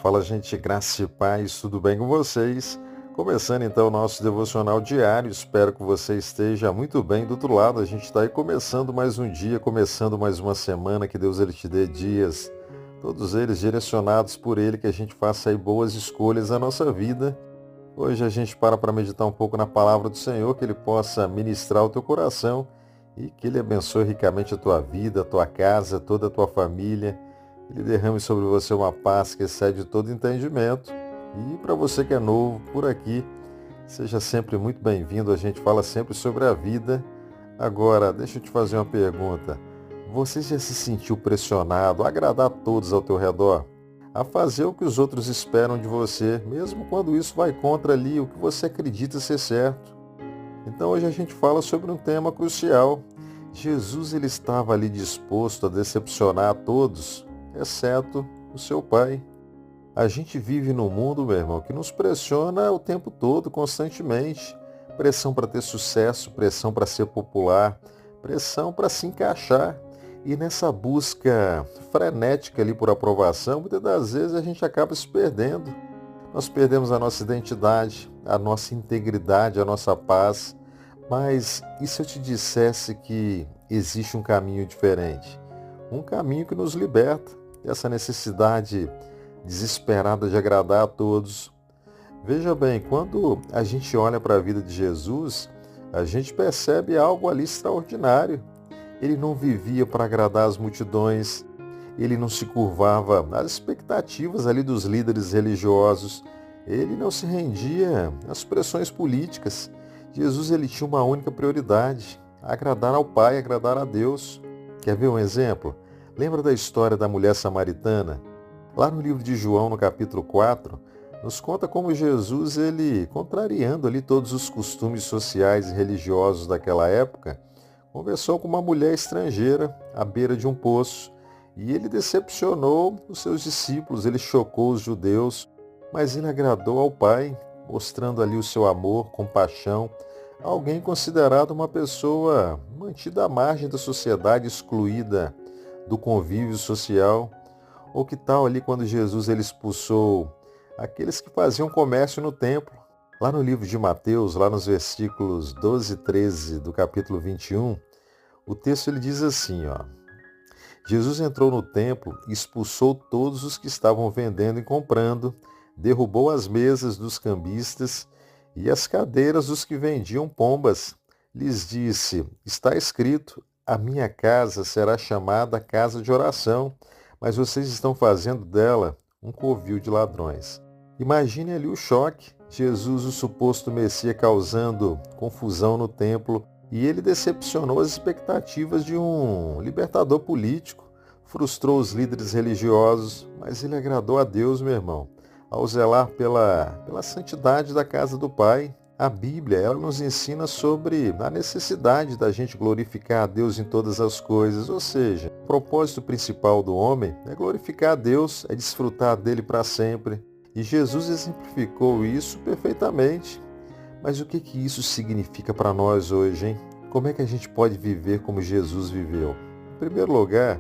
Fala, gente, graça e paz, tudo bem com vocês? Começando então o nosso devocional diário, espero que você esteja muito bem do outro lado. A gente está aí começando mais um dia, começando mais uma semana, que Deus ele te dê dias, todos eles direcionados por Ele, que a gente faça aí boas escolhas na nossa vida. Hoje a gente para meditar um pouco na palavra do Senhor, que Ele possa ministrar o teu coração e que Ele abençoe ricamente a tua vida, a tua casa, toda a tua família. Ele derrame sobre você uma paz que excede todo entendimento. E para você que é novo por aqui, seja sempre muito bem-vindo. A gente fala sempre sobre a vida. Agora, deixa eu te fazer uma pergunta. Você já se sentiu pressionado a agradar a todos ao teu redor? A fazer o que os outros esperam de você, mesmo quando isso vai contra ali o que você acredita ser certo? Então hoje a gente fala sobre um tema crucial. Jesus ele estava ali disposto a decepcionar a todos, exceto o seu Pai. A gente vive num mundo, meu irmão, que nos pressiona o tempo todo, constantemente. Pressão para ter sucesso, pressão para ser popular, pressão para se encaixar. E nessa busca frenética ali por aprovação, muitas das vezes a gente acaba se perdendo. Nós perdemos a nossa identidade, a nossa integridade, a nossa paz. Mas e se eu te dissesse que existe um caminho diferente? Um caminho que nos liberta dessa necessidade desesperada de agradar a todos. Veja bem, quando a gente olha para a vida de Jesus, a gente percebe algo ali extraordinário. Ele não vivia para agradar as multidões, ele não se curvava às expectativas ali dos líderes religiosos, ele não se rendia às pressões políticas. Jesus ele tinha uma única prioridade: agradar ao Pai, agradar a Deus. Quer ver um exemplo? Lembra da história da mulher samaritana? Lá no livro de João, no capítulo 4, nos conta como Jesus, ele, contrariando ali todos os costumes sociais e religiosos daquela época, conversou com uma mulher estrangeira à beira de um poço. E ele decepcionou os seus discípulos, ele chocou os judeus, mas ele agradou ao Pai, mostrando ali o seu amor, compaixão, alguém considerado uma pessoa mantida à margem da sociedade, excluída do convívio social. Ou que tal ali quando Jesus ele expulsou aqueles que faziam comércio no templo? Lá no livro de Mateus, lá nos versículos 12 e 13 do capítulo 21, o texto ele diz assim, ó: Jesus entrou no templo e expulsou todos os que estavam vendendo e comprando, derrubou as mesas dos cambistas e as cadeiras dos que vendiam pombas. Lhes disse: está escrito, a minha casa será chamada casa de oração, mas vocês estão fazendo dela um covil de ladrões. Imagine ali o choque. Jesus, o suposto Messias, causando confusão no templo, e ele decepcionou as expectativas de um libertador político, frustrou os líderes religiosos, mas ele agradou a Deus, meu irmão, ao zelar pela santidade da casa do Pai. A Bíblia, ela nos ensina sobre a necessidade da gente glorificar a Deus em todas as coisas, ou seja, o propósito principal do homem é glorificar a Deus, é desfrutar dele para sempre. E Jesus exemplificou isso perfeitamente. Mas o que isso significa para nós hoje, hein? Como é que a gente pode viver como Jesus viveu? Em primeiro lugar,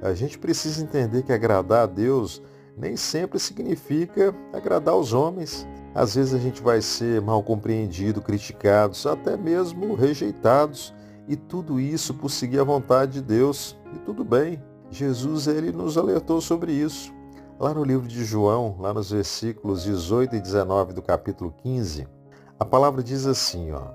a gente precisa entender que agradar a Deus nem sempre significa agradar aos homens. Às vezes a gente vai ser mal compreendido, criticados, até mesmo rejeitados. E tudo isso por seguir a vontade de Deus. E tudo bem. Jesus ele nos alertou sobre isso. Lá no livro de João, lá nos versículos 18 e 19 do capítulo 15, a palavra diz assim, ó: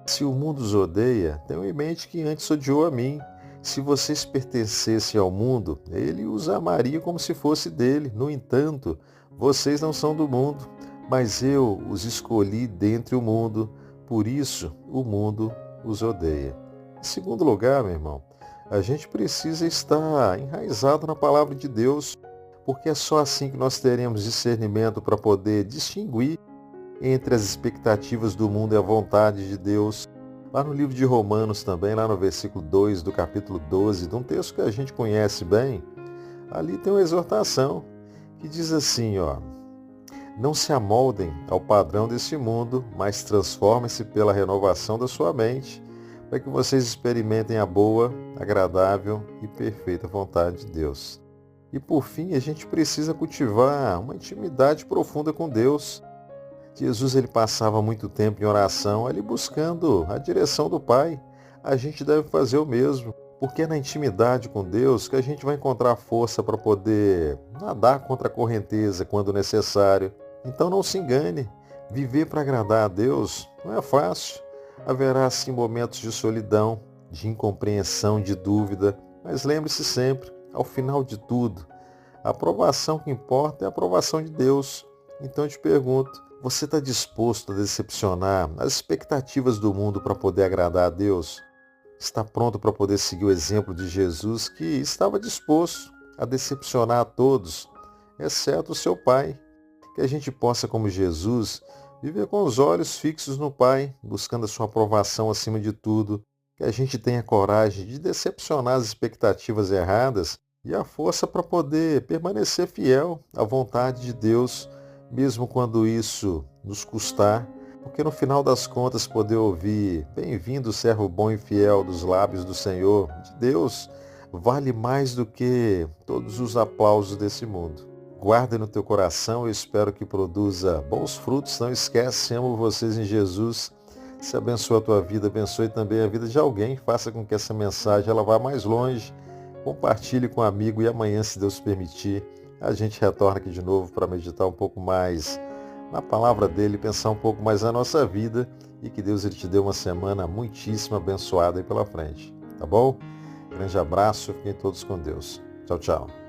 se o mundo os odeia, tenham em mente que antes odiou a mim. Se vocês pertencessem ao mundo, ele os amaria como se fosse dele. No entanto, vocês não são do mundo, mas eu os escolhi dentre o mundo, por isso o mundo os odeia. Em segundo lugar, meu irmão, a gente precisa estar enraizado na palavra de Deus, porque é só assim que nós teremos discernimento para poder distinguir entre as expectativas do mundo e a vontade de Deus. Lá no livro de Romanos também, lá no versículo 2 do capítulo 12, de um texto que a gente conhece bem, ali tem uma exortação que diz assim, ó: não se amoldem ao padrão desse mundo, mas transformem-se pela renovação da sua mente, para que vocês experimentem a boa, agradável e perfeita vontade de Deus. E por fim, a gente precisa cultivar uma intimidade profunda com Deus. Jesus ele passava muito tempo em oração, ali buscando a direção do Pai. A gente deve fazer o mesmo, porque é na intimidade com Deus que a gente vai encontrar força para poder nadar contra a correnteza quando necessário. Então não se engane, viver para agradar a Deus não é fácil. Haverá sim momentos de solidão, de incompreensão, de dúvida, mas lembre-se sempre, ao final de tudo, a aprovação que importa é a aprovação de Deus. Então eu te pergunto, você está disposto a decepcionar as expectativas do mundo para poder agradar a Deus? Está pronto para poder seguir o exemplo de Jesus que estava disposto a decepcionar a todos, exceto o seu Pai? Que a gente possa, como Jesus, viver com os olhos fixos no Pai, buscando a sua aprovação acima de tudo. Que a gente tenha coragem de decepcionar as expectativas erradas e a força para poder permanecer fiel à vontade de Deus, mesmo quando isso nos custar, porque no final das contas poder ouvir "Bem-vindo, servo bom e fiel" dos lábios do Senhor, de Deus, vale mais do que todos os aplausos desse mundo. Guarde no teu coração, eu espero que produza bons frutos. Não esquece, amo vocês em Jesus. Se abençoe a tua vida, abençoe também a vida de alguém. Faça com que essa mensagem ela vá mais longe. Compartilhe com um amigo e amanhã, se Deus permitir, a gente retorna aqui de novo para meditar um pouco mais na palavra dele, pensar um pouco mais na nossa vida e que Deus ele te dê uma semana muitíssimo abençoada aí pela frente. Tá bom? Grande abraço, fiquem todos com Deus. Tchau, tchau.